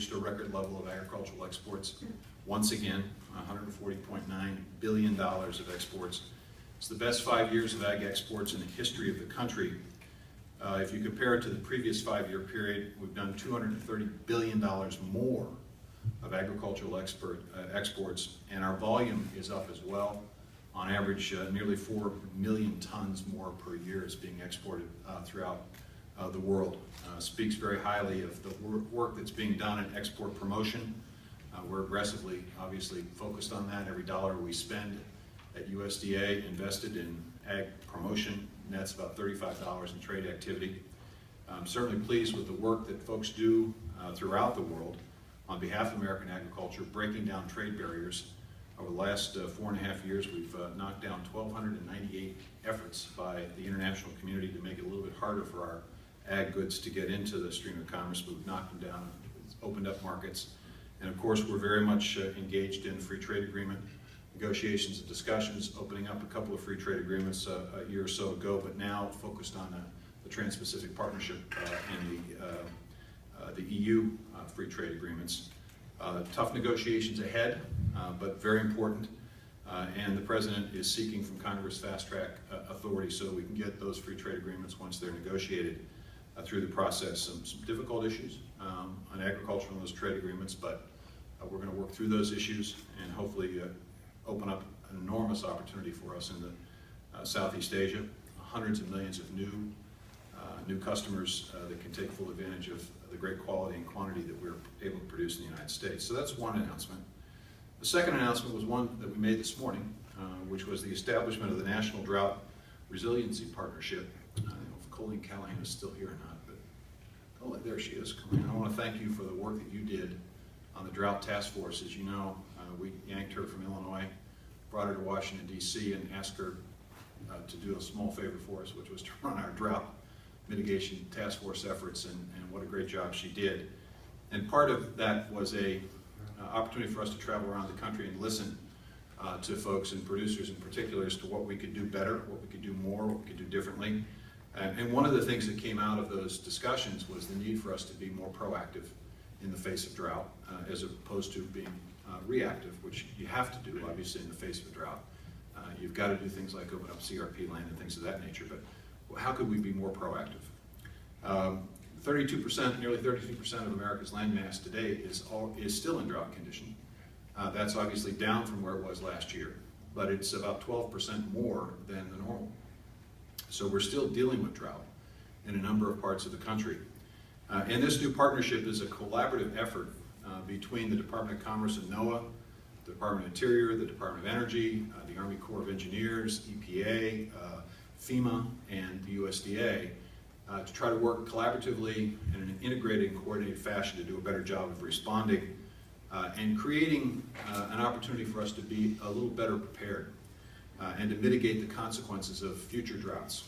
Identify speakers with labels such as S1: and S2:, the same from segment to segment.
S1: reached a record level of agricultural exports. Once again, $140.9 billion of exports. It's the best 5 years of ag exports in the history of the country. If you compare it to the previous 5-year period, we've done $230 billion more of agricultural exports, and our volume is up as well. On average, nearly 4 million tons more per year is being exported throughout the world. Speaks very highly of the work that's being done in export promotion. We're aggressively, obviously, focused on that. Every dollar we spend at USDA invested in ag promotion nets about $35 in trade activity. I'm certainly pleased with the work that folks do throughout the world on behalf of American agriculture, breaking down trade barriers. Over the last 4.5 years, we've knocked down 1,298 efforts by the international community to make it a little bit harder for our ag goods to get into the stream of commerce, but we've knocked them down, opened up markets. And of course, we're very much engaged in free trade agreement negotiations and discussions, opening up a couple of free trade agreements a year or so ago, but now focused on the Trans-Pacific Partnership and the EU free trade agreements. Tough negotiations ahead, but very important. And the President is seeking from Congress fast-track authority so that we can get those free trade agreements once they're negotiated through the process. Some difficult issues on agriculture and those trade agreements, but we're going to work through those issues and hopefully open up an enormous opportunity for us in the Southeast Asia. Hundreds of millions of new customers that can take full advantage of the great quality and quantity that we're able to produce in the United States. So that's one announcement. The second announcement was one that we made this morning, which was the establishment of the National Drought Resiliency Partnership. I don't know if Colleen Callahan is still here or not, but oh, there she is. Colleen, I want to thank you for the work that you did on the Drought Task Force. As you know, we yanked her from Illinois, brought her to Washington, D.C., and asked her to do a small favor for us, which was to run our drought mitigation task force efforts, and what a great job she did. And part of that was a opportunity for us to travel around the country and listen to folks and producers in particular as to what we could do better, what we could do more, what we could do differently. And one of the things that came out of those discussions was the need for us to be more proactive in the face of drought, as opposed to being reactive, which you have to do, obviously, in the face of a drought. You've got to do things like open up CRP land and things of that nature, but how could we be more proactive? 32%, nearly 32% of America's land mass today is still in drought condition. That's obviously down from where it was last year, but it's about 12% more than the normal. So we're still dealing with drought in a number of parts of the country. And this new partnership is a collaborative effort between the Department of Commerce and NOAA, the Department of Interior, the Department of Energy, the Army Corps of Engineers, EPA, FEMA, and the USDA to try to work collaboratively in an integrated and coordinated fashion to do a better job of responding and creating an opportunity for us to be a little better prepared and to mitigate the consequences of future droughts.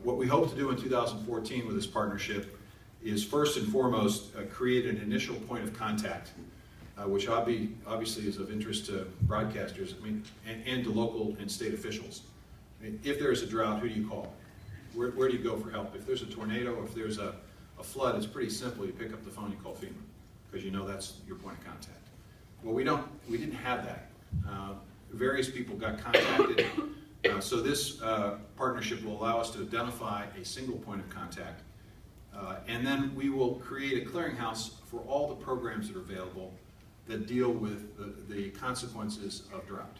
S1: What we hope to do in 2014 with this partnership is first and foremost create an initial point of contact, which obviously is of interest to broadcasters, and to local and state officials. If there is a drought, who do you call? Where do you go for help? If there's a tornado or if there's a flood, it's pretty simple. You pick up the phone, you call FEMA, because you know that's your point of contact. Well, we didn't have that. Various people got contacted, so this partnership will allow us to identify a single point of contact, and then we will create a clearinghouse for all the programs that are available that deal with the consequences of drought.